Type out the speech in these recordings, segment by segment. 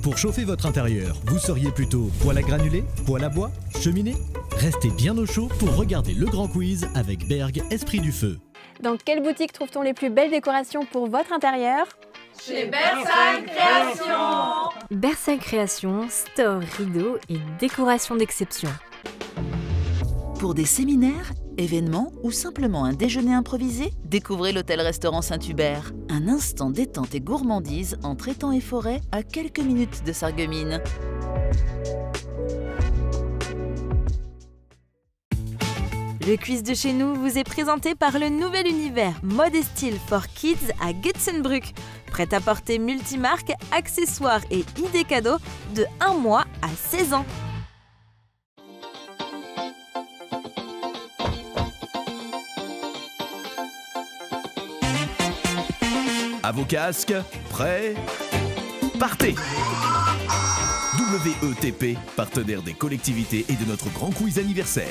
Pour chauffer votre intérieur, vous seriez plutôt poêle à granulés, poêle à bois, cheminée? Restez bien au chaud pour regarder le grand quiz avec Berg Esprit du Feu. Dans quelle boutique trouve-t-on les plus belles décorations pour votre intérieur? Chez Bersine Création. Bersine Création, store, rideaux et décoration d'exception. Pour des séminaires, événements ou simplement un déjeuner improvisé, découvrez l'hôtel-restaurant Saint-Hubert. Un instant détente et gourmandise entre étangs et forêts à quelques minutes de Sarreguemines. Le quiz de chez nous vous est présenté par le nouvel univers Mode et Style for Kids à Gutsenbruck. Prêt à porter multimarques, accessoires et idées cadeaux de 1 mois à 16 ans. À vos casques, prêts, partez! WETP, partenaire des collectivités et de notre grand quiz anniversaire.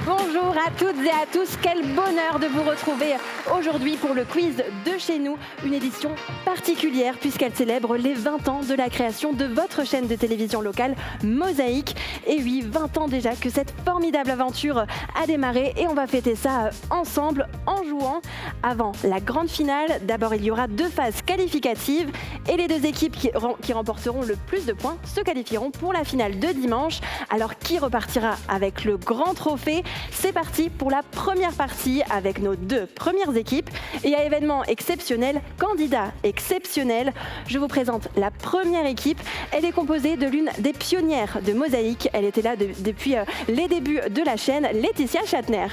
Bonjour à toutes et à tous, quel bonheur de vous retrouver aujourd'hui pour le quiz de chez nous, une édition particulière puisqu'elle célèbre les 20 ans de la création de votre chaîne de télévision locale Mosaïque. Et oui, 20 ans déjà que cette formidable aventure a démarré et on va fêter ça ensemble en jouant. Avant la grande finale, d'abord il y aura 2 phases qualificatives et les 2 équipes qui remporteront le plus de points se qualifieront pour la finale de dimanche. Alors qui repartira avec le grand trophée? C'est parti pour la première partie avec nos 2 premières équipes. Et à événement exceptionnel, candidat exceptionnel, je vous présente la première équipe. Elle est composée de l'une des pionnières de Mosaïque. Elle était là depuis les débuts de la chaîne, Laetitia Chatner.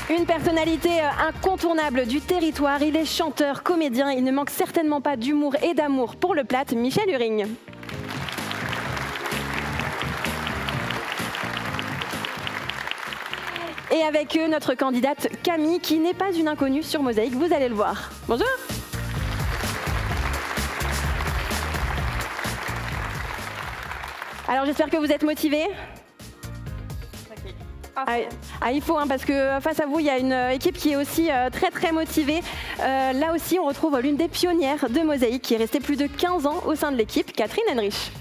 Une personnalité incontournable du territoire. Il est chanteur, comédien. Il ne manque certainement pas d'humour et d'amour pour le plat. Michel Huring. Et avec eux, notre candidate Camille, qui n'est pas une inconnue sur Mosaïque, vous allez le voir. Bonjour. Alors j'espère que vous êtes motivés. Il faut, parce que face à vous, il y a une équipe qui est aussi très motivée. Là aussi, on retrouve l'une des pionnières de Mosaïque, qui est restée plus de 15 ans au sein de l'équipe, Catherine Henrich.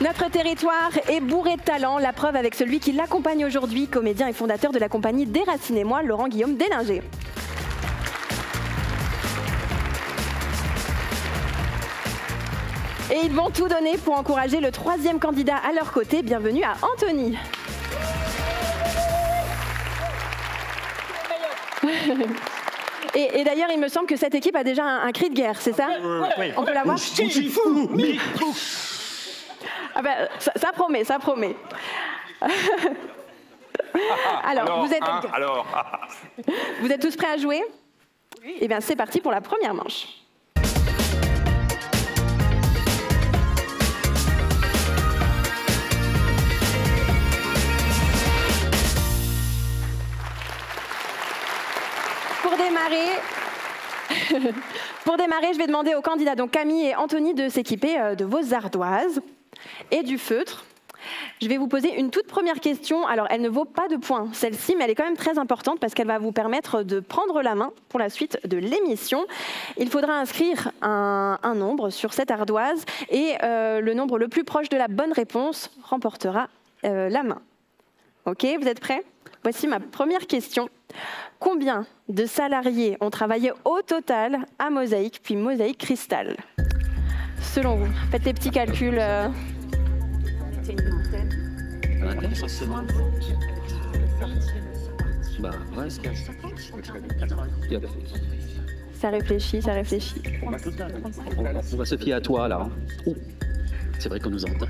Notre territoire est bourré de talent, la preuve avec celui qui l'accompagne aujourd'hui, comédien et fondateur de la compagnie Déracinez-moi, Laurent-Guillaume Délinger. Et ils vont tout donner pour encourager le 3e candidat à leur côté. Bienvenue à Anthony. Et d'ailleurs, il me semble que cette équipe a déjà un cri de guerre, c'est ça? Oui. On peut l'avoir? Ah ben, ça promet, ça promet. Alors, vous êtes tous prêts à jouer? Oui. Eh bien, c'est parti pour la première manche. Pour démarrer, je vais demander aux candidats, donc Camille et Anthony, de s'équiper de vos ardoises et du feutre. Je vais vous poser une toute première question. Alors, elle ne vaut pas de points, celle-ci, mais elle est quand même très importante parce qu'elle va vous permettre de prendre la main pour la suite de l'émission. Il faudra inscrire un nombre sur cette ardoise et le nombre le plus proche de la bonne réponse remportera la main. Ok, vous êtes prêts? Voici ma première question. Combien de salariés ont travaillé au total à Mosaïque, puis Mosaïque Cristal? Selon vous, faites les petits calculs. C'est une vingtaine. Ça réfléchit, ça réfléchit. On va se fier à toi, là. Oh, c'est vrai qu'on nous entend.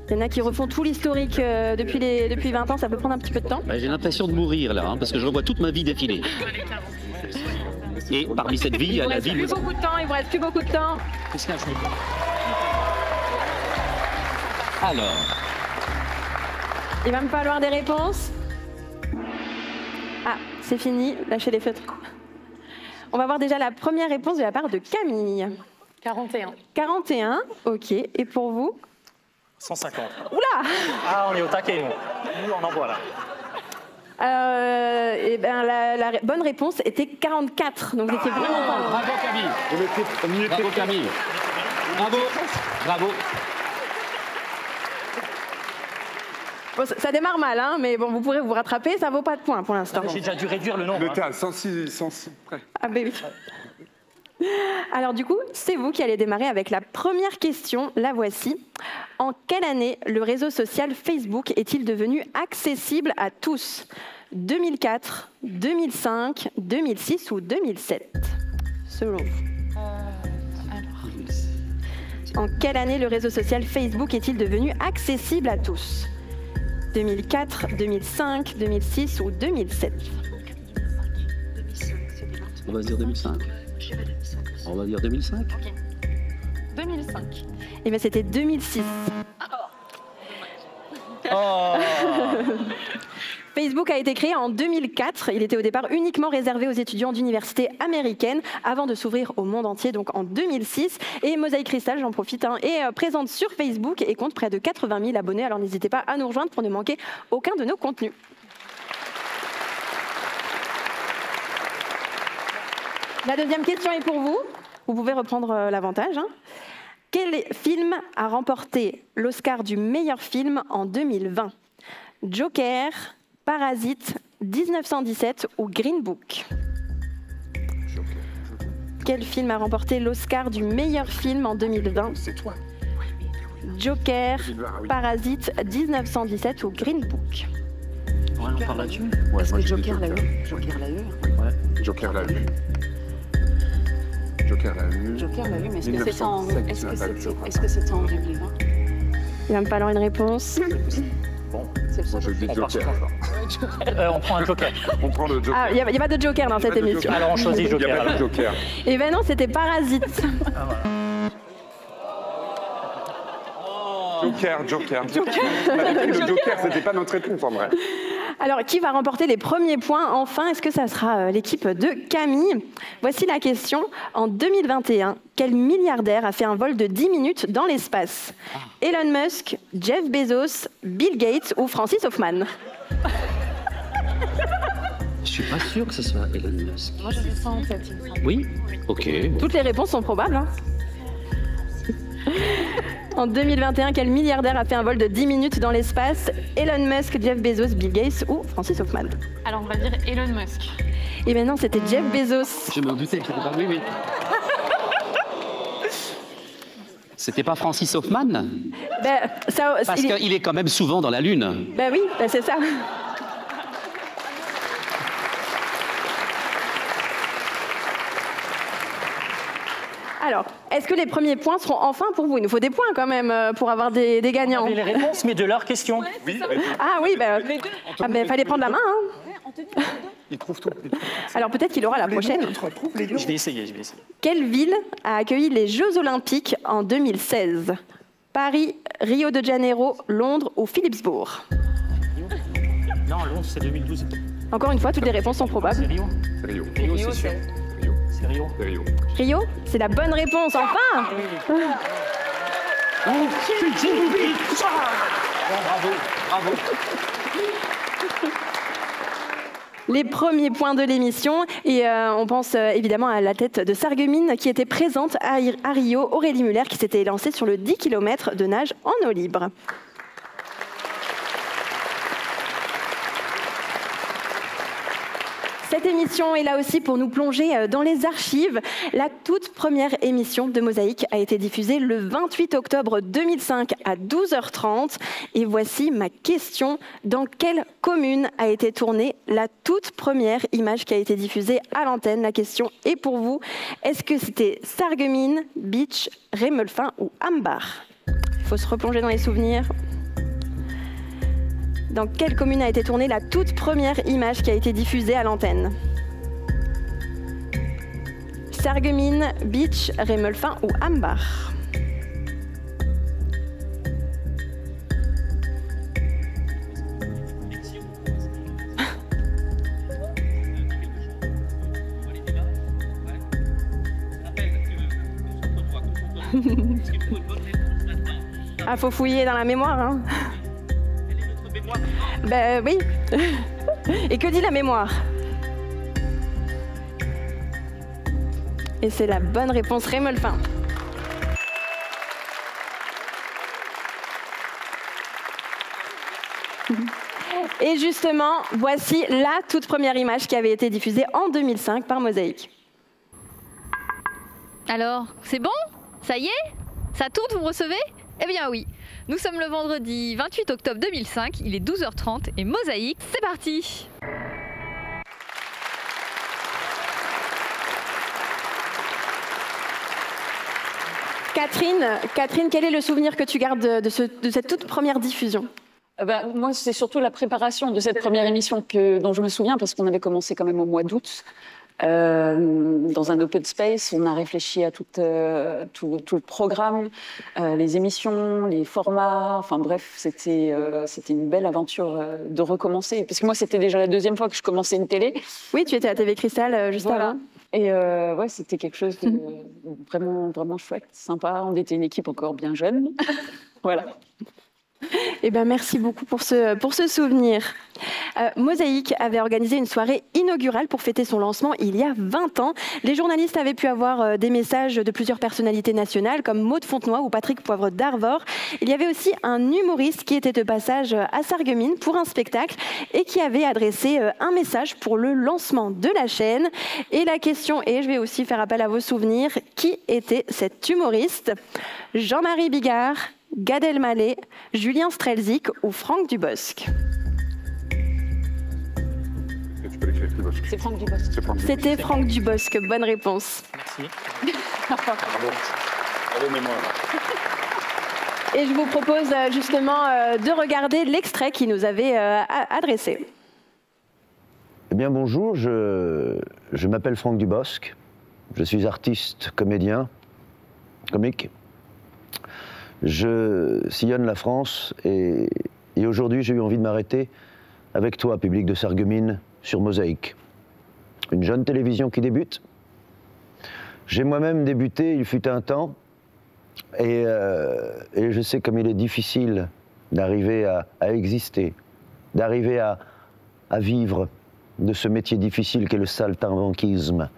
Il y en a qui refont tout l'historique depuis 20 ans, ça peut prendre un petit peu de temps. J'ai l'impression de mourir là, parce que je revois toute ma vie défiler. Et parmi cette vie, il y a la vie... Il vous reste plus beaucoup de temps. Qu'est-ce qu'il y a ? Alors... Il va me falloir des réponses. Ah, c'est fini, lâchez les feutres. On va voir déjà la première réponse de la part de Camille. 41. 41, ok. Et pour vous ? 150. Oula ! Ah, on est au taquet, nous. Nous, on envoie là. La bonne réponse était 44, donc vous étiez vraiment pas loin. Bravo Camille. Bravo Camille. Bravo. Bravo. Bon, ça démarre mal, hein, mais bon, vous pourrez vous rattraper, ça vaut pas de points pour l'instant. J'ai déjà dû réduire le nombre. Le à 106 près. Ah ben oui. Alors du coup, c'est vous qui allez démarrer avec la première question, la voici. En quelle année le réseau social Facebook est-il devenu accessible à tous ? 2004, 2005, 2006 ou 2007 ? Selon vous. En quelle année le réseau social Facebook est-il devenu accessible à tous ? 2004, 2005, 2006 ou 2007 ? On va se dire 2005. On va dire 2005. 2005. Eh bien, c'était 2006. Oh. Facebook a été créé en 2004. Il était au départ uniquement réservé aux étudiants d'universités américaines avant de s'ouvrir au monde entier, donc en 2006. Et Mosaïque Crystal, j'en profite, est présente sur Facebook et compte près de 80 000 abonnés. Alors n'hésitez pas à nous rejoindre pour ne manquer aucun de nos contenus. La deuxième question est pour vous. Vous pouvez reprendre l'avantage. Quel film a remporté l'Oscar du meilleur film en 2020 ? Joker, Parasite, 1917 ou Green Book ? Quel film a remporté l'Oscar du meilleur film en 2020 ? C'est toi. Joker, Parasite, 1917 ou Green Book ? Ouais, on parle là-dessus. Ouais, moi, Joker l'a eu. Joker l'a eu. Ouais. Joker l'a eu. Joker l'a eu. Joker l'a eu, mais est-ce que c'est en 1905, en 2020 Il va me falloir une réponse. Bon, Moi, je dis Joker. on prend un joker. On prend le Joker. Ah, il n'y a pas de Joker dans cette émission. Alors on choisit Il y a joker. pas de Joker. Eh ben non, c'était Parasite. Joker. On avait pris le Joker, c'était pas notre réponse en vrai. Alors, qui va remporter les premiers points enfin ? Est-ce que ça sera l'équipe de Camille ? Voici la question. En 2021, quel milliardaire a fait un vol de 10 minutes dans l'espace ? Elon Musk, Jeff Bezos, Bill Gates ou Francis Hoffman ? Je suis pas sûr que ce soit Elon Musk. Moi, j'avais ça en tête. Oui ? Ok. Bon. Toutes les réponses sont probables. En 2021, quel milliardaire a fait un vol de 10 minutes dans l'espace ? Elon Musk, Jeff Bezos, Bill Gates ou Francis Hoffman ? Alors, on va dire Elon Musk. Et maintenant, c'était Jeff Bezos. Je me doutais que c'était pas... Oui. C'était pas Francis Hoffman ? Parce qu'il est quand même souvent dans la Lune. Ben oui, c'est ça. Alors, est-ce que les premiers points seront enfin pour vous ? Il nous faut des points quand même pour avoir des gagnants. On avait les réponses, mais de leurs questions. Oui, Ah oui, fallait prendre la main. il trouve tout. Alors peut-être qu'il aura la prochaine. Je vais essayer. Quelle ville a accueilli les Jeux Olympiques en 2016 ? Paris, Rio de Janeiro, Londres ou Philippsbourg ? Non, Londres, c'est 2012. Encore une fois, toutes les réponses sont C'est probables. Rio. Rio, c'est sûr. C'est Rio. Rio, c'est la bonne réponse, enfin ! Bravo. Les premiers points de l'émission, et on pense évidemment à la tête de Sarreguemines qui était présente à Rio, Aurélie Muller qui s'était lancée sur le 10 km de nage en eau libre. Cette émission est là aussi pour nous plonger dans les archives. La toute première émission de Mosaïque a été diffusée le 28 octobre 2005 à 12h30. Et voici ma question. Dans quelle commune a été tournée la toute première image qui a été diffusée à l'antenne ? La question est pour vous. Est-ce que c'était Sarreguemines, Beach, Rémeulfin ou Ambar ? Il faut se replonger dans les souvenirs. Dans quelle commune a été tournée la toute première image qui a été diffusée à l'antenne? Sarreguemines, Bitche, Rémeulfin ou Ambach? Ah, faut fouiller dans la mémoire, hein. Ben oui. Et que dit la mémoire? Et c'est la bonne réponse, Rémeulfin. Et justement, voici la toute première image qui avait été diffusée en 2005 par Mosaïque. Alors, c'est bon? Ça y est? Ça tourne, vous me recevez? Eh bien oui, nous sommes le vendredi 28 octobre 2005, il est 12h30 et Mosaïque, c'est parti! Catherine, quel est le souvenir que tu gardes de cette toute première diffusion? Moi, c'est surtout la préparation de cette première émission dont je me souviens, parce qu'on avait commencé quand même au mois d'août. Dans un open space, on a réfléchi à tout le programme, les émissions, les formats, enfin bref, c'était une belle aventure de recommencer. Parce que moi, c'était déjà la deuxième fois que je commençais une télé. Oui, tu étais à TV Cristal juste avant. Et ouais, c'était quelque chose de vraiment, vraiment chouette, sympa. On était une équipe encore bien jeune. Voilà. Eh ben, merci beaucoup pour ce souvenir. Mosaïque avait organisé une soirée inaugurale pour fêter son lancement il y a 20 ans. Les journalistes avaient pu avoir des messages de plusieurs personnalités nationales comme Maud Fontenoy ou Patrick Poivre d'Arvor. Il y avait aussi un humoriste qui était de passage à Sarreguemines pour un spectacle et qui avait adressé un message pour le lancement de la chaîne. Et la question est, je vais aussi faire appel à vos souvenirs, qui était cet humoriste? Jean-Marie Bigard, Gad Elmaleh, Julien Strelzik ou Franck Dubosc? C'est Franck Dubosc. C'était Franck Dubosc, bonne réponse. Merci. Et je vous propose justement de regarder l'extrait qu'il nous avait adressé. Eh bien bonjour, je m'appelle Franck Dubosc, je suis artiste, comédien, comique. Je sillonne la France et aujourd'hui j'ai eu envie de m'arrêter avec toi, public de Sarreguemines, sur Mosaïque. Une jeune télévision qui débute. J'ai moi-même débuté, il fut un temps, et je sais comme il est difficile d'arriver à exister, d'arriver à vivre de ce métier difficile qu'est le saltimbanquisme,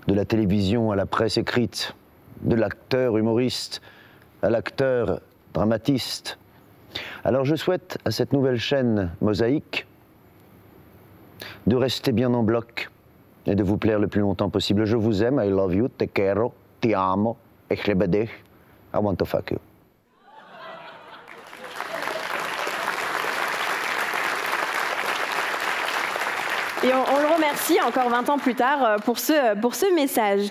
de la télévision à la presse écrite, de l'acteur humoriste à l'acteur dramatiste. Alors je souhaite à cette nouvelle chaîne Mosaïque de rester bien en bloc et de vous plaire le plus longtemps possible. Je vous aime, I love you, te quiero, ti amo, ich liebe dich, I want to fuck you. Et on le remercie encore 20 ans plus tard pour ce message.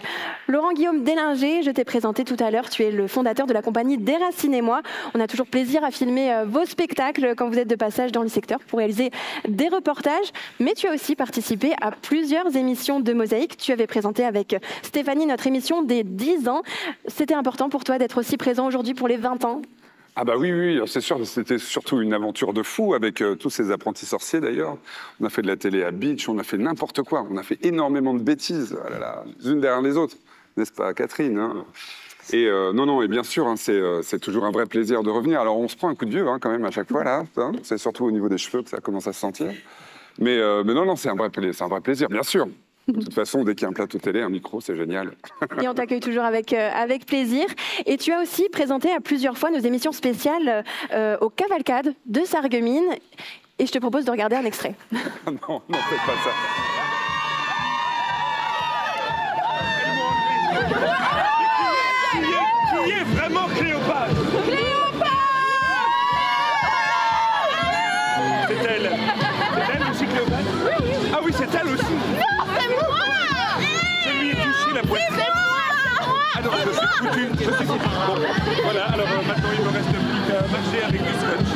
Laurent-Guillaume Délinger, je t'ai présenté tout à l'heure, tu es le fondateur de la compagnie Déracinez-moi. On a toujours plaisir à filmer vos spectacles quand vous êtes de passage dans le secteur pour réaliser des reportages. Mais tu as aussi participé à plusieurs émissions de Mosaïque. Tu avais présenté avec Stéphanie notre émission des 10 ans. C'était important pour toi d'être aussi présent aujourd'hui pour les 20 ans? Ah bah oui, c'est sûr, c'était surtout une aventure de fou avec tous ces apprentis sorciers d'ailleurs. On a fait de la télé à Beach, on a fait n'importe quoi, on a fait énormément de bêtises, oh là là, les unes derrière les autres, n'est-ce pas Catherine, hein? Et non, et bien sûr, hein, c'est toujours un vrai plaisir de revenir. Alors on se prend un coup de vieux hein, quand même à chaque fois là, hein, c'est surtout au niveau des cheveux que ça commence à se sentir. Mais non, c'est un vrai plaisir, bien sûr. De toute façon, dès qu'il y a un plateau télé, un micro, c'est génial. Et on t'accueille toujours avec plaisir. Et tu as aussi présenté à plusieurs fois nos émissions spéciales aux Cavalcades de Sarreguemines. Et je te propose de regarder un extrait. Non, faites pas ça. Qui est vraiment Cléopâtre? C'est elle. C'est elle aussi, Cléopâtre? Oui. Ah oui, c'est elle aussi. Non, c'est moi. Je lui ai touché la poitrine. C'est moi. Alors, je suis foutu. Bon, voilà, alors maintenant, il ne me reste plus qu'à marcher avec du scotch.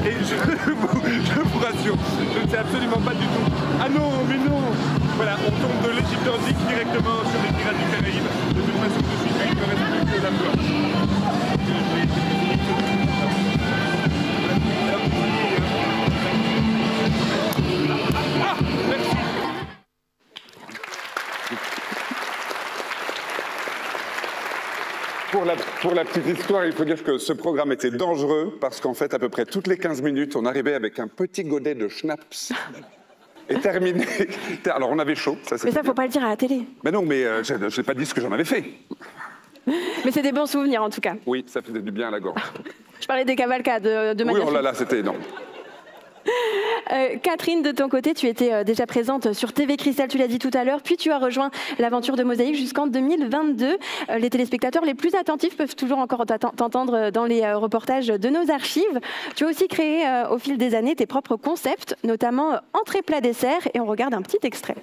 Et je vous rassure, je ne sais absolument pas du tout. Ah non, mais non. Voilà, on tombe de l'Égypte antique directement sur les pirates du Caraïbe. De toute façon, je suis il ne me reste plus que la peur. Ah, merci. Pour la petite histoire, il faut dire que ce programme était dangereux parce qu'en fait, à peu près toutes les 15 minutes, on arrivait avec un petit godet de schnapps et terminé. Alors, on avait chaud. Ça, mais ça, faut pas le dire à la télé. Mais non, mais je n'ai pas dit ce que j'en avais fait. Mais c'est des bons souvenirs, en tout cas. Oui, ça faisait du bien à la gorge. Je parlais des cavalcades de manière... Oui, oh là là, c'était énorme. Catherine, de ton côté, tu étais déjà présente sur TV Cristal, tu l'as dit tout à l'heure, puis tu as rejoint l'aventure de Mosaïque jusqu'en 2022. Les téléspectateurs les plus attentifs peuvent toujours encore t'entendre dans les reportages de nos archives. Tu as aussi créé au fil des années tes propres concepts, notamment entrée plat dessert, et on regarde un petit extrait.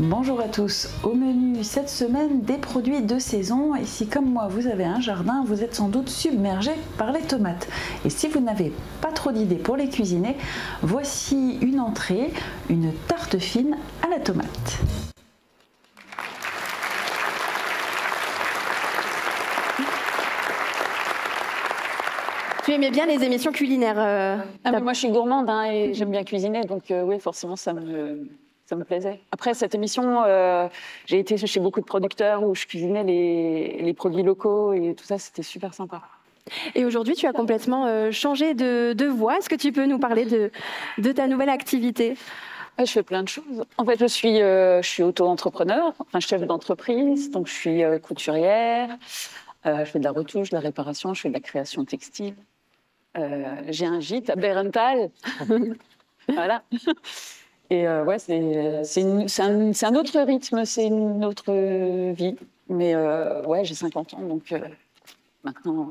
Bonjour à tous, au menu cette semaine des produits de saison et si comme moi vous avez un jardin, vous êtes sans doute submergé par les tomates. Et si vous n'avez pas trop d'idées pour les cuisiner, voici une entrée, une tarte fine à la tomate. Tu aimais bien les émissions culinaires mais moi je suis gourmande hein, et j'aime bien cuisiner, donc oui forcément ça me plaisait. Après cette émission, j'ai été chez beaucoup de producteurs où je cuisinais les produits locaux et tout ça, c'était super sympa. Et aujourd'hui, tu as complètement changé de voie. Est-ce que tu peux nous parler de ta nouvelle activité ? Je fais plein de choses. En fait, je suis auto-entrepreneur, enfin chef d'entreprise, donc je suis couturière, je fais de la retouche, de la réparation, je fais de la création textile. J'ai un gîte à Bérenthal. Voilà. Et ouais, c'est un autre rythme, c'est une autre vie. Mais ouais, j'ai 50 ans, donc maintenant,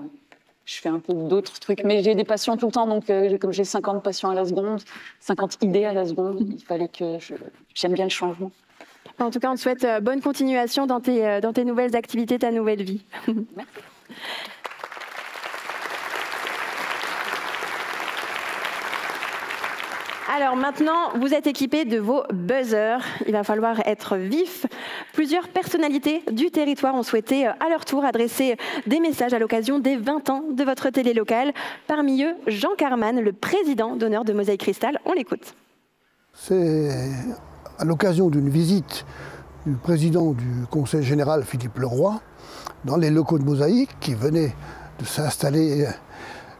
je fais un peu d'autres trucs. Mais j'ai des passions tout le temps, donc comme j'ai 50 passions à la seconde, 50 idées à la seconde, il fallait que j'aime bien le changement. En tout cas, on te souhaite bonne continuation dans tes nouvelles activités, ta nouvelle vie. Merci. Alors maintenant, vous êtes équipés de vos buzzers. Il va falloir être vif. Plusieurs personnalités du territoire ont souhaité à leur tour adresser des messages à l'occasion des 20 ans de votre télé locale. Parmi eux, Jean Carman, le président d'honneur de Mosaïque Cristal. On l'écoute. C'est à l'occasion d'une visite du président du Conseil général, Philippe Leroy, dans les locaux de Mosaïque, qui venait de s'installer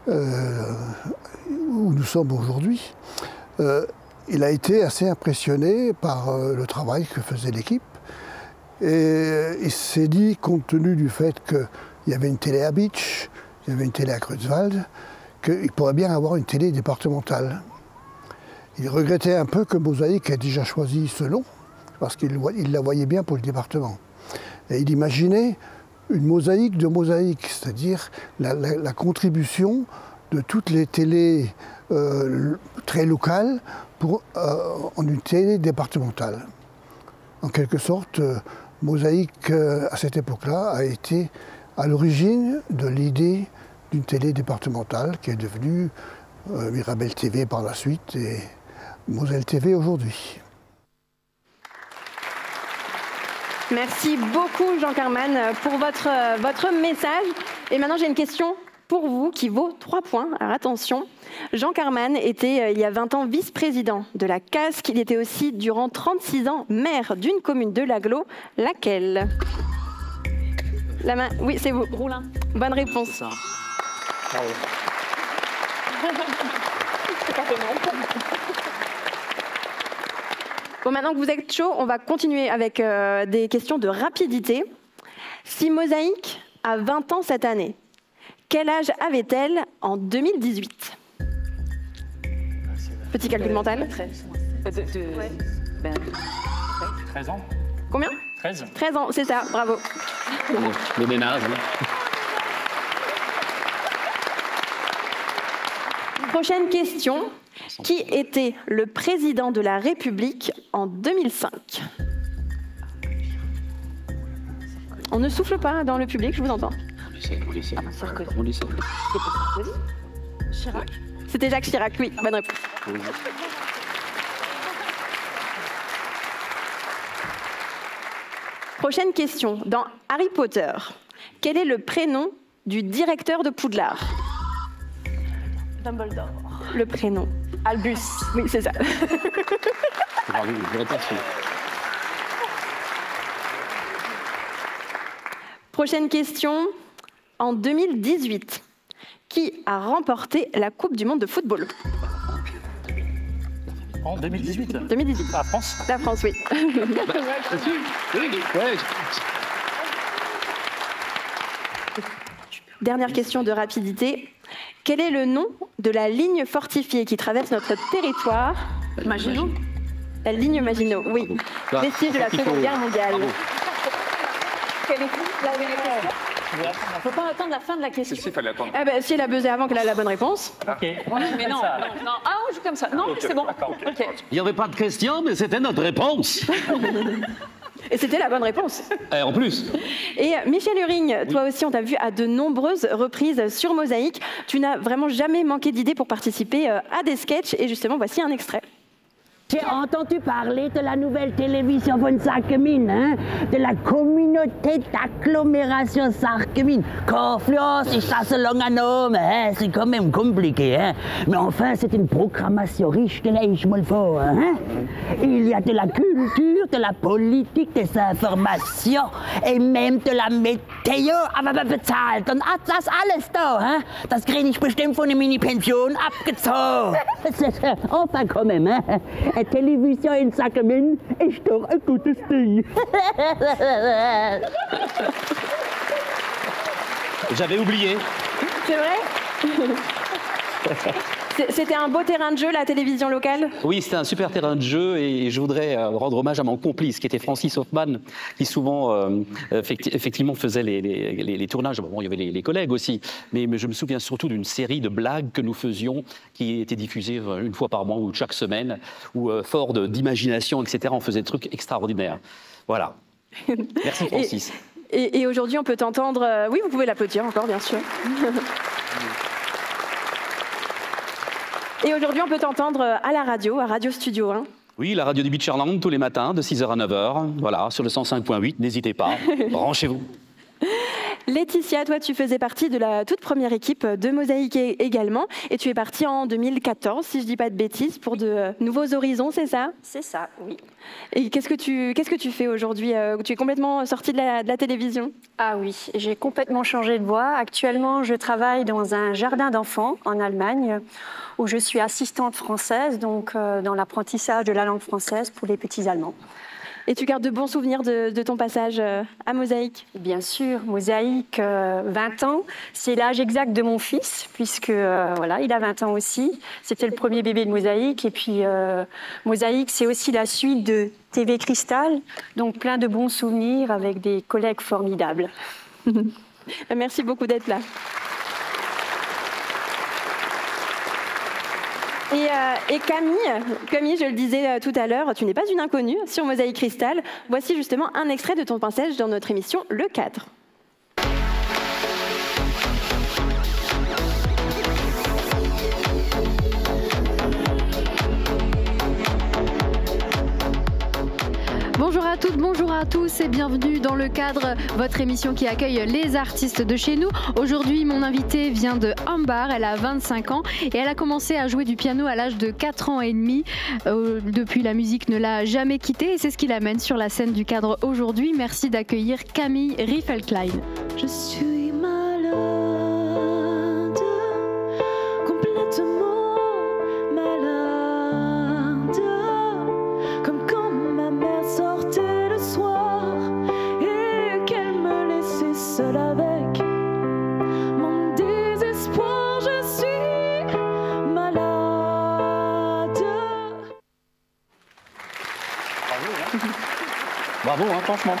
où nous sommes aujourd'hui. Il a été assez impressionné par le travail que faisait l'équipe et il s'est dit, compte tenu du fait qu'il y avait une télé à Beach, il y avait une télé à Creutzwald, qu'il pourrait bien avoir une télé départementale. Il regrettait un peu que Mosaïque ait déjà choisi ce nom, parce qu'il la voyait bien pour le département. Et il imaginait une mosaïque de mosaïque, c'est-à-dire la contribution de toutes les télés très locales en une télé départementale. En quelque sorte, Mosaïque, à cette époque-là, a été à l'origine de l'idée d'une télé départementale qui est devenue Mirabel TV par la suite et Moselle TV aujourd'hui. Merci beaucoup Jean Carman pour votre message. Et maintenant j'ai une question pour vous qui vaut 3 points. Alors attention, Jean Carman était il y a 20 ans vice-président de la Casque. Il était aussi durant 36 ans maire d'une commune de l'Aglo. Laquelle? La main, oui c'est vous. Roulin. Bonne réponse. Bravo. C'est pas fait mal. Bon, maintenant que vous êtes chaud, on va continuer avec des questions de rapidité. Si Mosaïque a 20 ans cette année, quel âge avait-elle en 2018? Petit calcul mental. 13. Ouais. 13 ans. Combien? 13. 13 ans, c'est ça, bravo. Le ménage. Prochaine question. Qui était le président de la République en 2005? On ne souffle pas dans le public, je vous entends. On essaie. Chirac. C'était Jacques Chirac, oui, bonne réponse. Prochaine question. Dans Harry Potter, quel est le prénom du directeur de Poudlard? Dumbledore. Le prénom. Albus. Oui, c'est ça. Prochaine question. En 2018, qui a remporté la Coupe du monde de football? En 2018. 2018. La France. La France, oui. Dernière question de rapidité. Quel est le nom de la ligne fortifiée qui traverse notre territoire? Maginot. La ligne Maginot, oui. Vestige de la Seconde Guerre mondiale. Quelle est la question? Il ne faut pas attendre la fin de la question. Si, fallait attendre. Ah ben, si elle a buzzé avant qu'elle a la bonne réponse. Ok. Mais non. Ah, on joue comme ça. Non, c'est bon. Ok. Il n'y avait pas de question, mais c'était notre réponse. Et c'était la bonne réponse. Et en plus. Et Michel Huring, toi aussi, on t'a vu à de nombreuses reprises sur Mosaïque. Tu n'as vraiment jamais manqué d'idées pour participer à des sketchs. Et justement, voici un extrait. J'ai entendu parler de la nouvelle télévision von Sarreguemines, hein, de la communauté d'agglomération Sarreguemines. Confiance, ich das Longano, mais c'est quand même compliqué. Hein. Mais enfin, c'est une programmation riche de l'Eichmolfort. Hein. Il y a de la culture, de la politique, des informations et même de la météo. Aber bezahlt und das alles da. Hein. Das kriege ich bestimmt von der Mini-Pension abgezogen. Enfin, quand même. Hein. La télévision in Sarreguemines ist doch ein gutes Ding. J'avais oublié. C'est vrai? C'était un beau terrain de jeu, la télévision locale? Oui, c'était un super terrain de jeu et je voudrais rendre hommage à mon complice qui était Francis Hoffman, qui souvent effectivement faisait les tournages. Bon, il y avait les collègues aussi, mais je me souviens surtout d'une série de blagues que nous faisions qui étaient diffusées une fois par mois ou chaque semaine, où fort d'imagination, etc., on faisait des trucs extraordinaires. Voilà. Merci Francis. Et aujourd'hui, on peut t'entendre... oui, vous pouvez l'applaudir encore, bien sûr. Et aujourd'hui, on peut t'entendre à la radio, à Radio Studio 1. Oui, la radio du Beacherland tous les matins de 6h à 9h, voilà, sur le 105.8, n'hésitez pas, branchez-vous. Laetitia, toi, tu faisais partie de la toute première équipe de Mosaïque également, et tu es partie en 2014, si je ne dis pas de bêtises, pour de nouveaux horizons, c'est ça? C'est ça, oui. Et qu'est-ce que tu fais aujourd'hui? Tu es complètement sortie de la télévision? Ah oui, j'ai complètement changé de voie. Actuellement, je travaille dans un jardin d'enfants en Allemagne, où je suis assistante française, donc dans l'apprentissage de la langue française pour les petits Allemands. Et tu gardes de bons souvenirs de ton passage à Mosaïque? Bien sûr, Mosaïque, 20 ans, c'est l'âge exact de mon fils, puisque voilà, il a 20 ans aussi. C'était le premier bébé de Mosaïque. Et puis, Mosaïque, c'est aussi la suite de TV Cristal, donc plein de bons souvenirs avec des collègues formidables. Merci beaucoup d'être là. Et Camille, je le disais tout à l'heure, tu n'es pas une inconnue sur Mosaïque Cristal. Voici justement un extrait de ton passage dans notre émission Le Cadre. Bonjour à toutes, bonjour à tous et bienvenue dans Le Cadre, votre émission qui accueille les artistes de chez nous. Aujourd'hui, mon invitée vient de Ambar, elle a 25 ans et elle a commencé à jouer du piano à l'âge de 4 ans et demi. Depuis, la musique ne l'a jamais quittée et c'est ce qui l'amène sur la scène du Cadre aujourd'hui. Merci d'accueillir Camille Riffelklein. Je suis malade, complètement malade, comme quand ma mère sortait le soir et qu'elle me laissait seule avec mon désespoir. Je suis malade. Bravo, hein, franchement.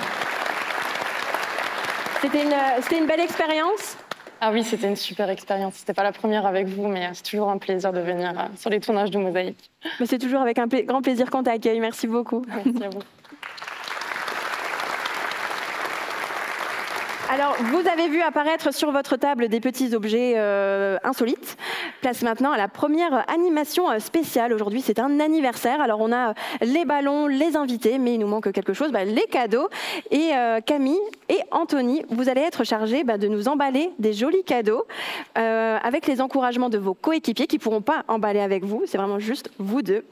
C'était une belle expérience? Ah oui, c'était une super expérience. C'était pas la première avec vous, mais c'est toujours un plaisir de venir sur les tournages de Mosaïque. Mais c'est toujours avec un grand plaisir qu'on t'accueille. Merci beaucoup. Merci à vous. Alors, vous avez vu apparaître sur votre table des petits objets insolites. Place maintenant à la première animation spéciale. Aujourd'hui, c'est un anniversaire. Alors, on a les ballons, les invités, mais il nous manque quelque chose, les cadeaux. Et Camille et Anthony, vous allez être chargés de nous emballer des jolis cadeaux avec les encouragements de vos coéquipiers qui ne pourront pas emballer avec vous. C'est vraiment juste vous deux.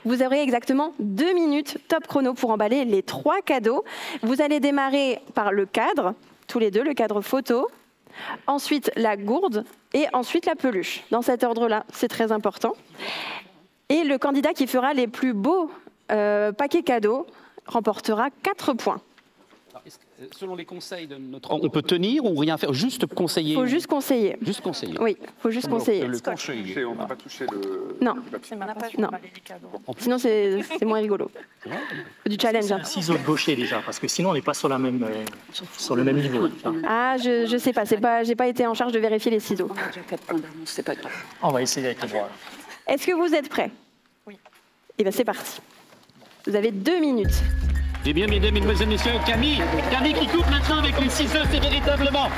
Vous aurez exactement 2 minutes top chrono pour emballer les 3 cadeaux. Vous allez démarrer par le cadre. Tous les deux, le cadre photo, ensuite la gourde et ensuite la peluche. Dans cet ordre-là, c'est très important. Et le candidat qui fera les plus beaux paquets cadeaux remportera 4 points. Selon les conseils de notre... On peut tenir ou rien faire, juste conseiller? Il faut juste conseiller. Juste conseiller. Oui, il faut juste conseiller. On ne peut pas toucher le... Non. Non. Sinon, c'est moins rigolo. Du challenge. Un ciseau de gaucher déjà, parce que sinon on n'est pas sur, le même niveau. Ah, je sais pas. J'ai pas été en charge de vérifier les ciseaux. C'est pas grave. On va essayer avec le droit. Est-ce que vous êtes prêts? Oui. Eh bien, c'est parti. Vous avez 2 minutes. Eh bien, mesdames, mesdemoiselles, messieurs, Camille qui coupe maintenant avec les ciseaux, c'est véritablement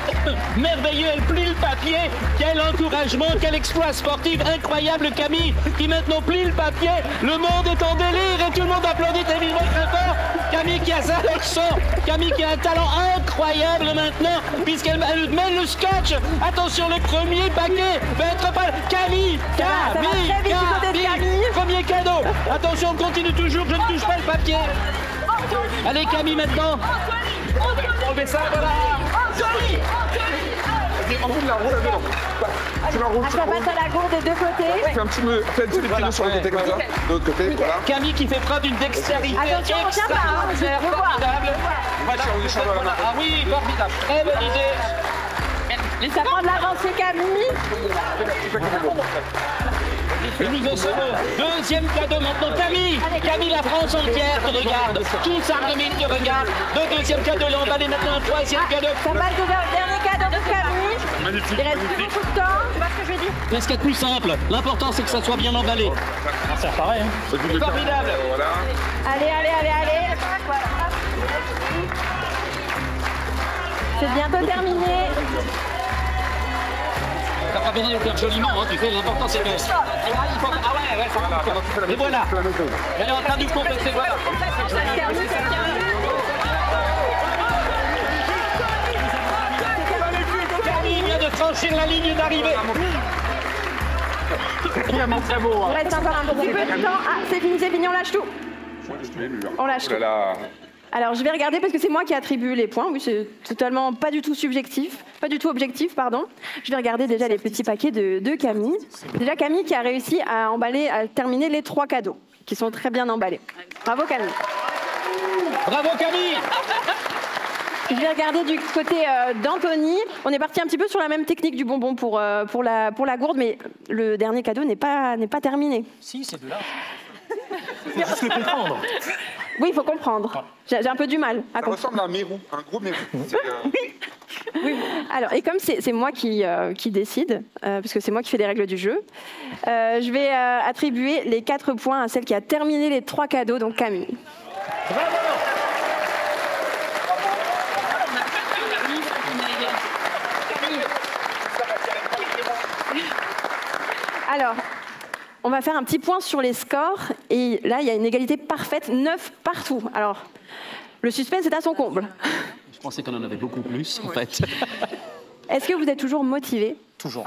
merveilleux. Elle plie le papier. Quel encouragement, quel exploit sportif incroyable, Camille, qui maintenant plie le papier. Le monde est en délire et tout le monde applaudit évidemment très fort. Camille qui a sa leçon. Camille qui a un talent incroyable maintenant, puisqu'elle met le scotch. Attention, le premier paquet va être pas... Camille. Premier cadeau. Attention, on continue toujours, je ne touche pas le papier. Allez Camille maintenant. Enlevez ça, voilà. Enroule la roue là-dedans. Tu l'enroules. Je passe à la gourde des deux côtés. Fais un petit peu sur le côté comme ça. De l'autre côté, voilà. Camille qui fait preuve d'une dextérité extraordinaire, formidable. Ah oui, formidable. Très bonne idée. Ça prend de l'avance, Camille. Et nous en sommes au deuxième cadeau maintenant. Camille, la France entière te regarde. Tout Sarreguemines te regarde. Le deuxième cadeau, il est emballé maintenant. Un troisième cadeau. Ça passe au dernier cadeau de Camille. Magnifique. Il reste plus beaucoup de temps. Tu vois ce que je dis? Mais ce qu'il y a de plus simple, l'important c'est que ça soit bien emballé. Ça paraît, hein. C'est formidable. Voilà. Allez. C'est bientôt terminé. T'as pas besoin de le faire joliment, hein, tu sais, l'important c'est que... Et voilà. Elle est en train de compléter, voilà. Camille vient de franchir la ligne d'arrivée. Vraiment très beau. Il reste encore un petit peu de temps. Ah, c'est fini, on lâche tout. On lâche tout. Alors, je vais regarder parce que c'est moi qui attribue les points. Oui, c'est totalement pas du tout objectif, pardon. Je vais regarder déjà les petits paquets de Camille. Déjà, Camille qui a réussi à terminer les 3 cadeaux, qui sont très bien emballés. Bravo, Camille. Bravo, Camille. Je vais regarder du côté d'Anthony. On est parti un petit peu sur la même technique du bonbon pour la gourde, mais le dernier cadeau n'est pas terminé. Si, c'est de là. Il faut juste le comprendre. Oui, il faut comprendre. J'ai un peu du mal à comprendre. Ça ressemble à un mérou, un gros mérou. Oui. Alors, et comme c'est moi qui décide, puisque c'est moi qui fais les règles du jeu, je vais attribuer les 4 points à celle qui a terminé les 3 cadeaux, donc Camille. Bravo. Alors, on va faire un petit point sur les scores. Et là, il y a une égalité parfaite, 9 partout. Alors, le suspense est à son comble. Je pensais qu'on en avait beaucoup plus, en fait. Est-ce que vous êtes toujours motivés? Toujours.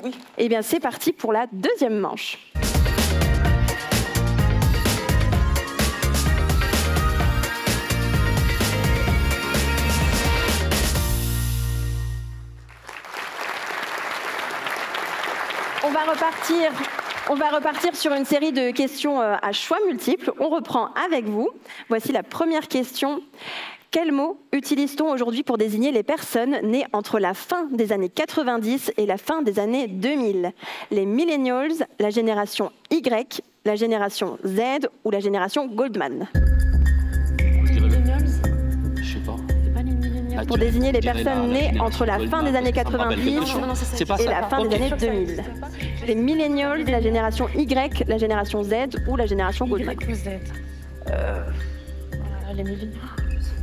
Oui. Eh bien, c'est parti pour la deuxième manche. On va repartir sur une série de questions à choix multiples. On reprend avec vous. Voici la première question. Quel mot utilise-t-on aujourd'hui pour désigner les personnes nées entre la fin des années 90 et la fin des années 2000? Les millennials, la génération Y, la génération Z ou la génération Goldman? Je sais pas. C'est pas les millennials. pour désigner les personnes nées entre la fin des années 90 et la fin des années 2000. Les millennials, la génération Y, la génération Z ou la génération Goldman. Les millennials.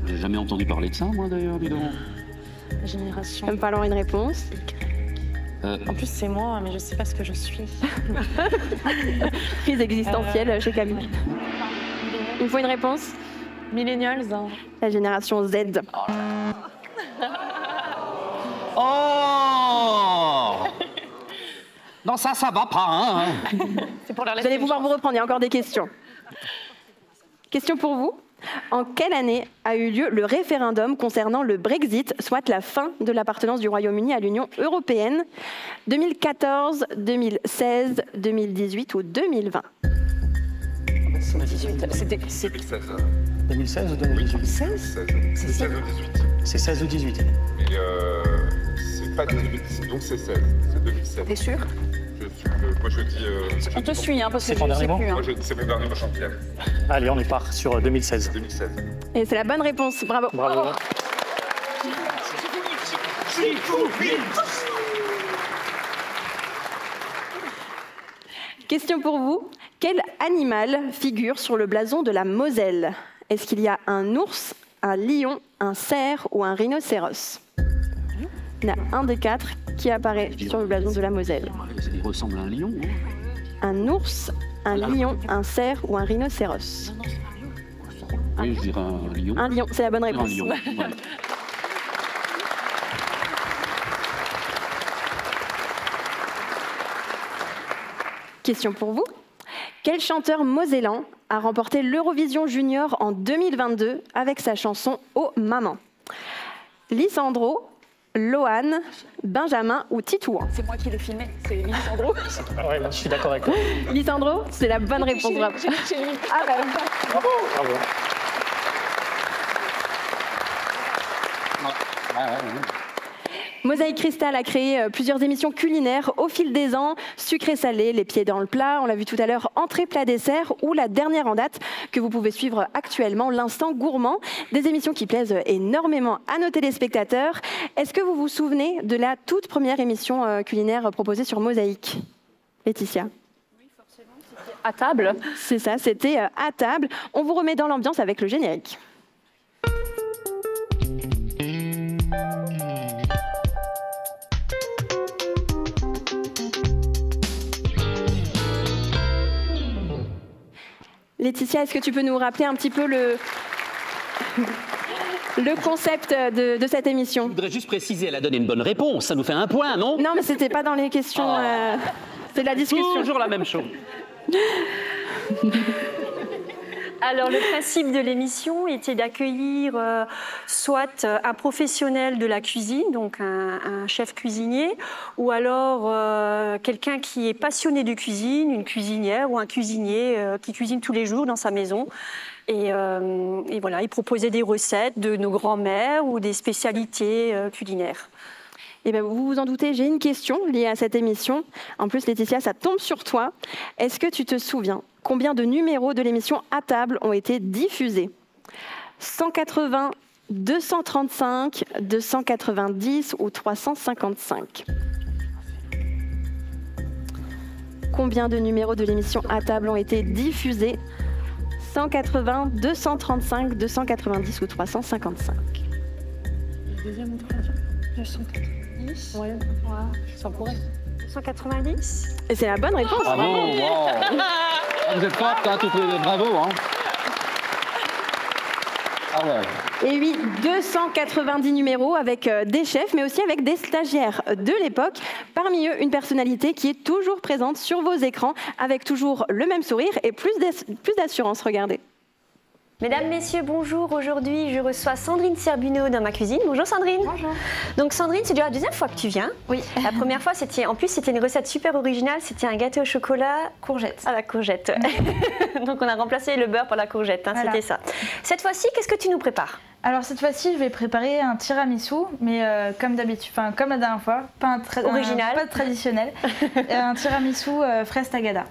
J'ai jamais entendu parler de ça, moi, d'ailleurs, dis donc. La génération. Il va me falloir une réponse. En plus, c'est moi, mais je sais pas ce que je suis. Crise existentielle chez Camille. Il me faut une réponse. Millennials. La génération Z. Oh non, ça va pas, hein. C'est pour Vous allez pouvoir vous reprendre, il y a encore des questions. Question pour vous. En quelle année a eu lieu le référendum concernant le Brexit, soit la fin de l'appartenance du Royaume-Uni à l'Union européenne? 2014, 2016, 2018 ou 2020? C'était 2016 ou 2018? 16 C'est 16 ou 18. C'est 16 ou 18. Mais c'est pas 2016, donc c'est 16. C'est 2016. T'es sûr? Moi je dis. On te suit, hein, parce que c'est ton dernier mot? Moi je dis c'est mon dernier mot champion. Allez, on est part sur 2016. 2016. Et c'est la bonne réponse, bravo. Bravo. Question pour vous. Quel animal figure sur le blason de la Moselle? Est-ce qu'il y a un ours, un lion, un cerf ou un rhinocéros? Il y en a un des quatre qui apparaît sur le blason de la Moselle. Il ressemble à un lion. Hein. Un ours, un lion, un cerf ou un rhinocéros? Oui, je dirais un lion. Un lion, c'est la bonne réponse. Un lion, ouais. Question pour vous. Quel chanteur mosellan a remporté l'Eurovision Junior en 2022 avec sa chanson « Oh Maman » Lisandro, Lohan, Benjamin ou Titouan? C'est moi qui l'ai filmé, c'est Lisandro. Ouais, je suis d'accord avec toi. Lisandro, c'est la bonne réponse. Bravo. Ah bah, bravo. Bravo. Mosaïque Cristal a créé plusieurs émissions culinaires au fil des ans, sucré-salé, les pieds dans le plat, on l'a vu tout à l'heure, entrée plat dessert ou la dernière en date que vous pouvez suivre actuellement, l'instant gourmand, des émissions qui plaisent énormément à nos téléspectateurs. Est-ce que vous vous souvenez de la toute première émission culinaire proposée sur Mosaïque? Laetitia? Oui, forcément, c'était à table. C'est ça, c'était à table. On vous remet dans l'ambiance avec le générique. Laetitia, est-ce que tu peux nous rappeler un petit peu le concept de cette émission? Je voudrais juste préciser, elle a donné une bonne réponse, ça nous fait un point, non? Non, mais c'était pas dans les questions, c'est de la discussion. Toujours la même chose. Alors, le principe de l'émission était d'accueillir soit un professionnel de la cuisine, donc un chef cuisinier, ou alors quelqu'un qui est passionné de cuisine, une cuisinière ou un cuisinier qui cuisine tous les jours dans sa maison. Et voilà, il proposait des recettes de nos grands-mères ou des spécialités culinaires. Eh bien, vous vous en doutez, j'ai une question liée à cette émission. En plus, Laetitia, ça tombe sur toi. Est-ce que tu te souviens combien de numéros de l'émission À table ont été diffusés? 180, 235, 290 ou 355? Combien de numéros de l'émission À table ont été diffusés? 180, 235, 290 ou 355? Deuxième ou troisième? 290. Ouais, ça pourrait. 190. Et c'est la bonne réponse. Bravo, wow. Vous êtes fortes, hein, toutes les deux. Bravo. Hein. Ah ouais. Et oui, 290 numéros avec des chefs, mais aussi avec des stagiaires de l'époque. Parmi eux, une personnalité qui est toujours présente sur vos écrans, avec toujours le même sourire et plus d'assurance. Regardez. Mesdames, Messieurs, bonjour. Aujourd'hui, je reçois Sandrine Serbuneau dans ma cuisine. Bonjour Sandrine. Bonjour. Donc Sandrine, c'est déjà la deuxième fois que tu viens. Oui. La première fois, c'était une recette super originale. C'était un gâteau au chocolat courgette. À la courgette. Donc on a remplacé le beurre par la courgette. Hein, voilà. C'était ça. Cette fois-ci, qu'est-ce que tu nous prépares? Alors cette fois-ci, je vais préparer un tiramisu, mais comme d'habitude, enfin comme la dernière fois, pas original, pas traditionnel, un tiramisu fraise tagada.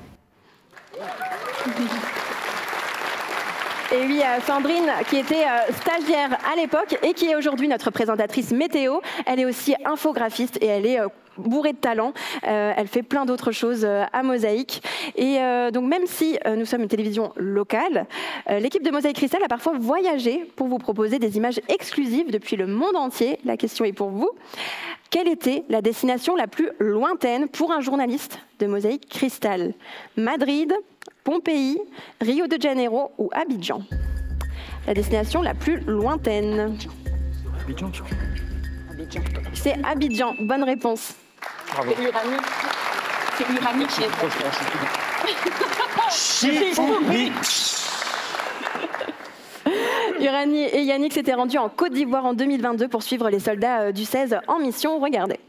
Et oui, Sandrine, qui était stagiaire à l'époque et qui est aujourd'hui notre présentatrice météo. Elle est aussi infographiste et elle est bourrée de talent. Elle fait plein d'autres choses à Mosaïque. Et donc même si nous sommes une télévision locale, l'équipe de Mosaïque Cristal a parfois voyagé pour vous proposer des images exclusives depuis le monde entier. La question est pour vous. Quelle était la destination la plus lointaine pour un journaliste de Mosaïque Cristal? Madrid, Pompéi, Rio de Janeiro ou Abidjan? La destination la plus lointaine. Abidjan. C'est Abidjan. Bonne réponse. Bravo. C'est Uranie qui est Uranie et Yannick s'étaient rendus en Côte d'Ivoire en 2022 pour suivre les soldats du 16 en mission. Regardez.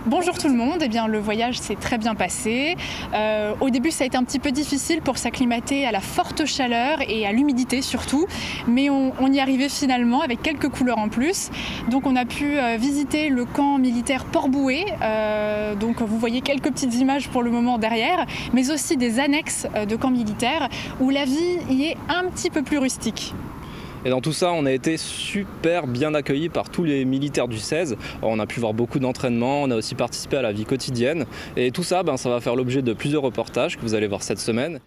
Bonjour tout le monde, eh bien, le voyage s'est très bien passé. Au début ça a été un petit peu difficile pour s'acclimater à la forte chaleur et à l'humidité surtout, mais on y arrivait finalement avec quelques couleurs en plus. Donc on a pu visiter le camp militaire Port-Bouët, donc vous voyez quelques petites images pour le moment derrière, mais aussi des annexes de camps militaires où la vie y est un petit peu plus rustique. Et dans tout ça, on a été super bien accueillis par tous les militaires du 16. On a pu voir beaucoup d'entraînements, on a aussi participé à la vie quotidienne. Et tout ça, ça va faire l'objet de plusieurs reportages que vous allez voir cette semaine.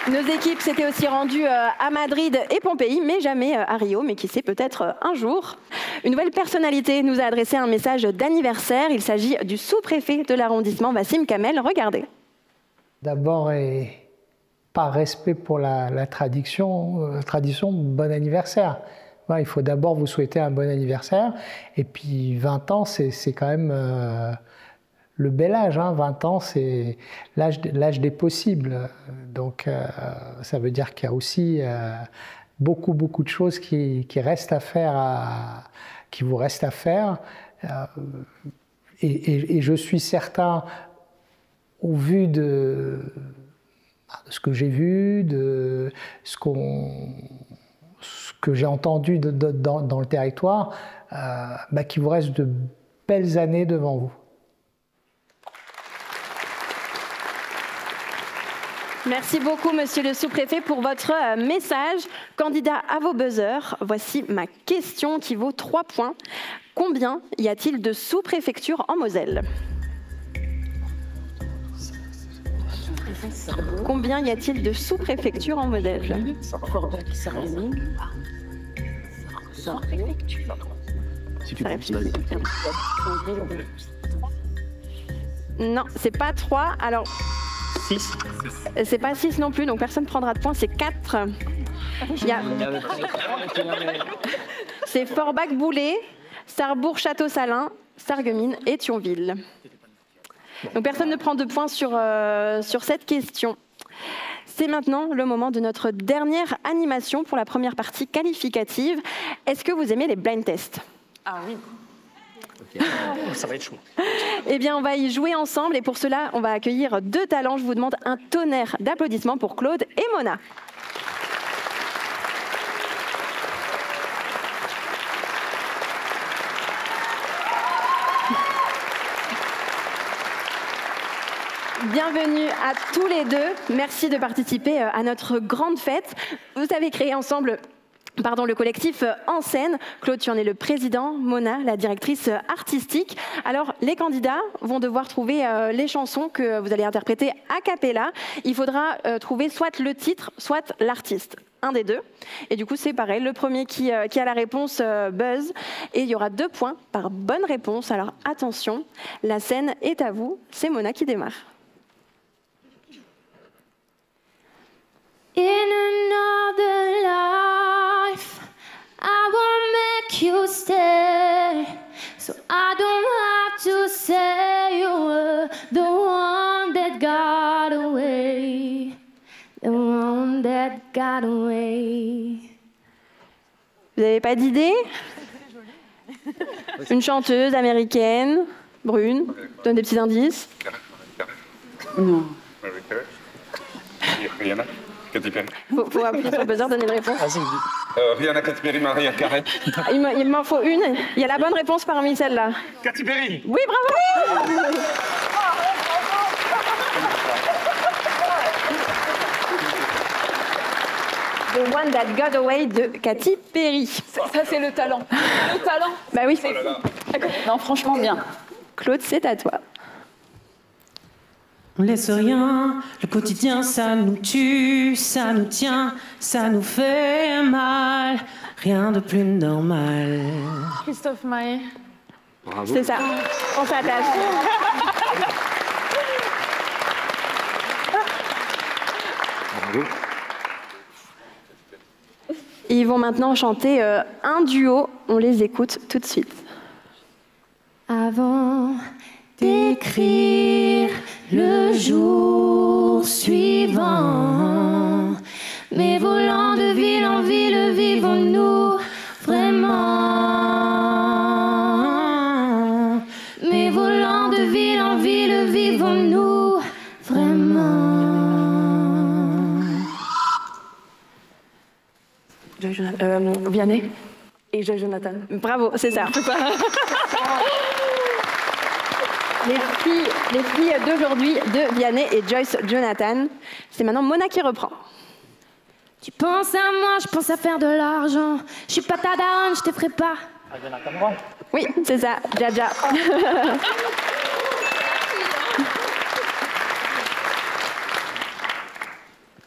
Nos équipes s'étaient aussi rendues à Madrid et Pompéi, mais jamais à Rio, mais qui sait, peut-être un jour. Une nouvelle personnalité nous a adressé un message d'anniversaire. Il s'agit du sous-préfet de l'arrondissement, Wassim Kamel. Regardez. D'abord, par respect pour la tradition, bon anniversaire. Ouais, il faut d'abord vous souhaiter un bon anniversaire. Et puis 20 ans, c'est quand même le bel âge. 20 ans, c'est l'âge des possibles. Donc ça veut dire qu'il y a aussi beaucoup de choses qui restent à faire, qui vous restent à faire. Et je suis certain, au vu de ce que j'ai vu, de ce que j'ai entendu dans le territoire, qu'il vous reste de belles années devant vous. Merci beaucoup, monsieur le sous-préfet, pour votre message. Candidat à vos buzzers, voici ma question qui vaut 3 points. Combien y a-t-il de sous-préfectures en Moselle ? Combien y a-t-il de sous-préfectures en Moselle? Non, c'est pas 3. Alors, 6. C'est pas 6 non plus, donc personne ne prendra de points, c'est 4. C'est Forbach-Boulay, Sarrebourg-Château-Salin, Sarreguemines et Thionville. Donc personne ne prend de points sur cette question. C'est maintenant le moment de notre dernière animation pour la première partie qualificative. Est-ce que vous aimez les blind tests? Ah oui. Okay. Ça va être chaud. Eh bien, on va y jouer ensemble et pour cela, on va accueillir 2 talents. Je vous demande un tonnerre d'applaudissements pour Claude et Mona. Bienvenue à tous les 2. Merci de participer à notre grande fête. Vous avez créé ensemble le collectif En Scène. Claude, tu en es le président, Mona, la directrice artistique. Alors, les candidats vont devoir trouver les chansons que vous allez interpréter a cappella. Il faudra trouver soit le titre, soit l'artiste. Un des 2. Et du coup, c'est pareil. Le premier qui a la réponse buzz. Et il y aura 2 points par bonne réponse. Alors, attention, la scène est à vous. C'est Mona qui démarre. In another life, I will make you stay, so I don't have to say you were the one that got away, the one that got away. Vous n'avez pas d'idée? Une chanteuse américaine, brune, donne des petits indices. Non. Rihanna, Katy Perry. Faut appuyer sur le buzzer, donner une réponse. Rihanna, Katy Perry, Maria Carey. Il m'en faut une. Il y a la bonne réponse parmi celles-là. Katy Perry. Oui, bravo. The One That Got Away de Katy Perry. Ça, c'est le talent. Le talent. Bah oui. Non, franchement, bien. Claude, c'est à toi. On laisse rien, le quotidien ça nous tue, ça nous tient, ça nous fait mal, rien de plus normal. Christophe Maé. Bravo. C'est ça, on s'attache. Bravo. Ils vont maintenant chanter un duo, on les écoute tout de suite. Avant d'écrire le jour suivant, mais volant de ville en ville, vivons-nous vraiment? Mais volant de ville en ville, vivons-nous vraiment? Vianney et Joy Jonathan. Bravo, c'est ça. Les filles d'aujourd'hui de Vianney et Joyce Jonathan. C'est maintenant Mona qui reprend. Tu penses à moi, je pense à faire de l'argent. Je suis pas ta daronne, je te ferai pas. Oui, c'est ça, Jaja.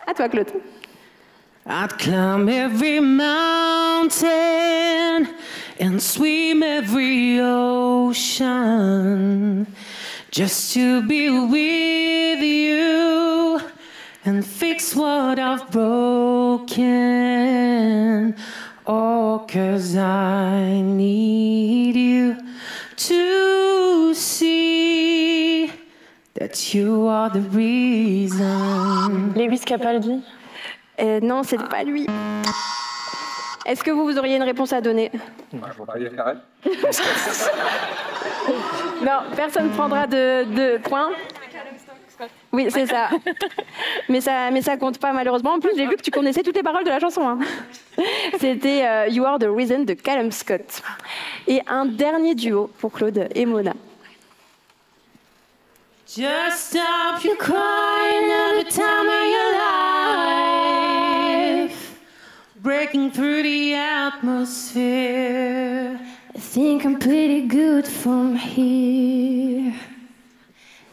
À toi, Claude. I'd climb every mountain and swim every ocean just to be with you and fix what I've broken. Oh, 'cause I need you to see that you are the reason. Lewis Capaldi. Non, c'est pas lui. Est-ce que vous auriez une réponse à donner? Non, personne ne prendra de points. Oui, c'est ça. Mais ça compte pas malheureusement. En plus, j'ai vu que tu connaissais toutes les paroles de la chanson. Hein. C'était You Are the Reason de Callum Scott. Et un dernier duo pour Claude et Mona. Just stop your crying every time of your life, breaking through the atmosphere. I think I'm pretty good from here.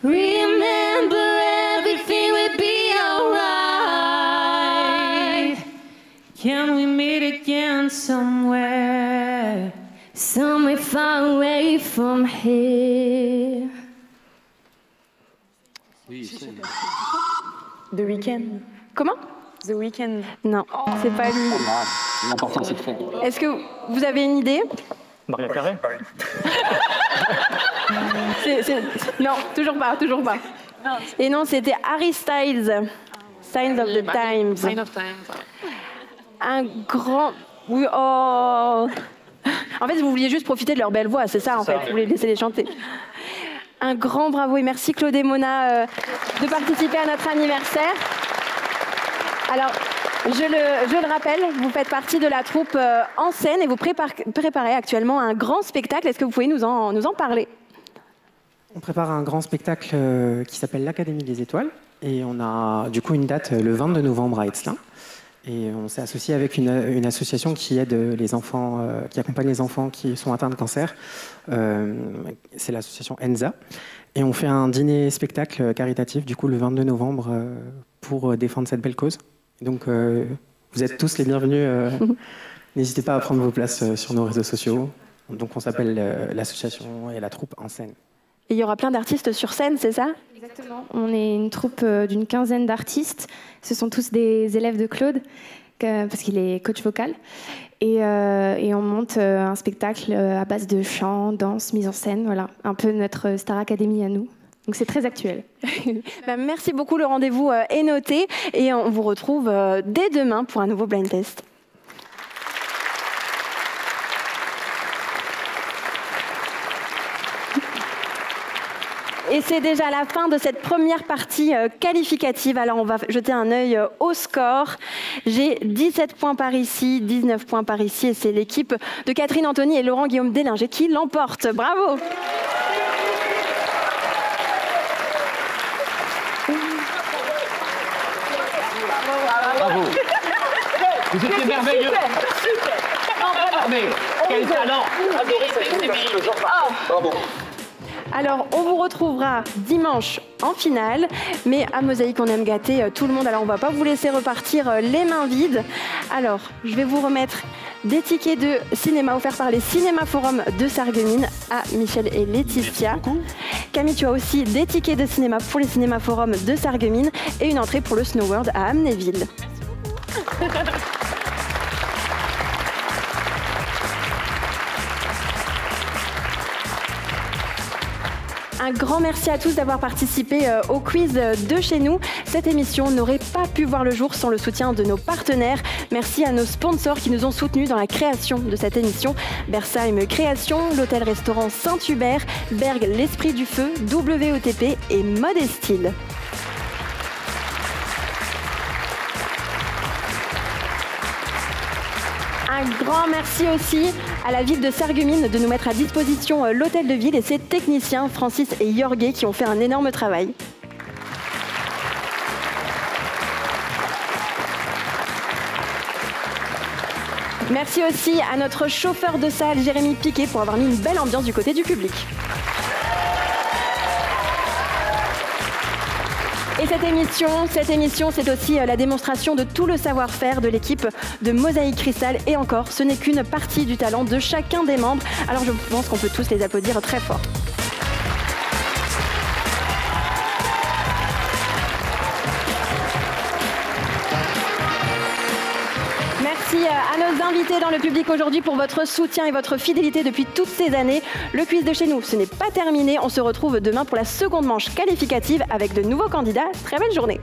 Remember everything will be alright. Can we meet again somewhere? Somewhere far away from here. The Weeknd. Comment? The Weeknd. Non, c'est pas lui. L'important, c'est de faire. Est-ce que vous avez une idée? Maria Carré. Non, toujours pas. Et non, c'était Harry Styles. Signs of the Times. Sign of Times. Un grand... Oui, oh... En fait, vous vouliez juste profiter de leur belle voix, c'est ça, en fait. Vous voulez laisser les chanter. Un grand bravo et merci Claude et Mona de participer à notre anniversaire. Alors, je le rappelle, vous faites partie de la troupe En Scène et vous préparez actuellement un grand spectacle. Est-ce que vous pouvez nous en parler? On prépare un grand spectacle qui s'appelle l'Académie des Étoiles et on a du coup une date le 22 novembre à Etzelin. Et on s'est associé avec une association qui aide les enfants, qui accompagne les enfants qui sont atteints de cancer. C'est l'association ENSA. Et on fait un dîner-spectacle caritatif, du coup, le 22 novembre, pour défendre cette belle cause. Donc, vous êtes tous les bienvenus. N'hésitez pas à prendre vos places sur nos réseaux sociaux. Donc, on s'appelle l'association et la troupe En Scène. Et il y aura plein d'artistes sur scène, c'est ça? Exactement. On est une troupe d'une quinzaine d'artistes. Ce sont tous des élèves de Claude, parce qu'il est coach vocal. Et on monte un spectacle à base de chant, danse, mise en scène. Voilà, un peu notre Star Academy à nous. Donc c'est très actuel. Merci beaucoup, le rendez-vous est noté. Et on vous retrouve dès demain pour un nouveau blind test. Et c'est déjà la fin de cette première partie qualificative. Alors on va jeter un œil au score. J'ai 17 points par ici, 19 points par ici. Et c'est l'équipe de Catherine Anthony et Laurent Guillaume Délinger qui l'emporte. Bravo! Bravo. Vous étiez merveilleux. Mais quel talent. Bravo. Alors, on vous retrouvera dimanche en finale, mais à Mosaïque, on aime gâter tout le monde, alors on ne va pas vous laisser repartir les mains vides. Alors, je vais vous remettre des tickets de cinéma offerts par les Cinéma Forum de Sarreguemines à Michel et Laetitia. Camille, tu as aussi des tickets de cinéma pour les Cinéma Forum de Sarreguemines et une entrée pour le Snow World à Amnéville. Un grand merci à tous d'avoir participé au quiz de chez nous. Cette émission n'aurait pas pu voir le jour sans le soutien de nos partenaires. Merci à nos sponsors qui nous ont soutenus dans la création de cette émission. Bersheim Création, l'hôtel-restaurant Saint-Hubert, Berg l'Esprit du Feu, WETP et Mode et Style. Un grand merci aussi à la ville de Sarreguemines de nous mettre à disposition l'hôtel de ville et ses techniciens Francis et Jorge qui ont fait un énorme travail. Merci aussi à notre chauffeur de salle Jérémy Piquet pour avoir mis une belle ambiance du côté du public. Et cette émission, c'est aussi la démonstration de tout le savoir-faire de l'équipe de Mosaïque Cristal. Et encore, ce n'est qu'une partie du talent de chacun des membres. Alors je pense qu'on peut tous les applaudir très fort. Merci à nos invités dans le public aujourd'hui pour votre soutien et votre fidélité depuis toutes ces années. Le quiz de chez nous, ce n'est pas terminé. On se retrouve demain pour la seconde manche qualificative avec de nouveaux candidats. Très belle journée.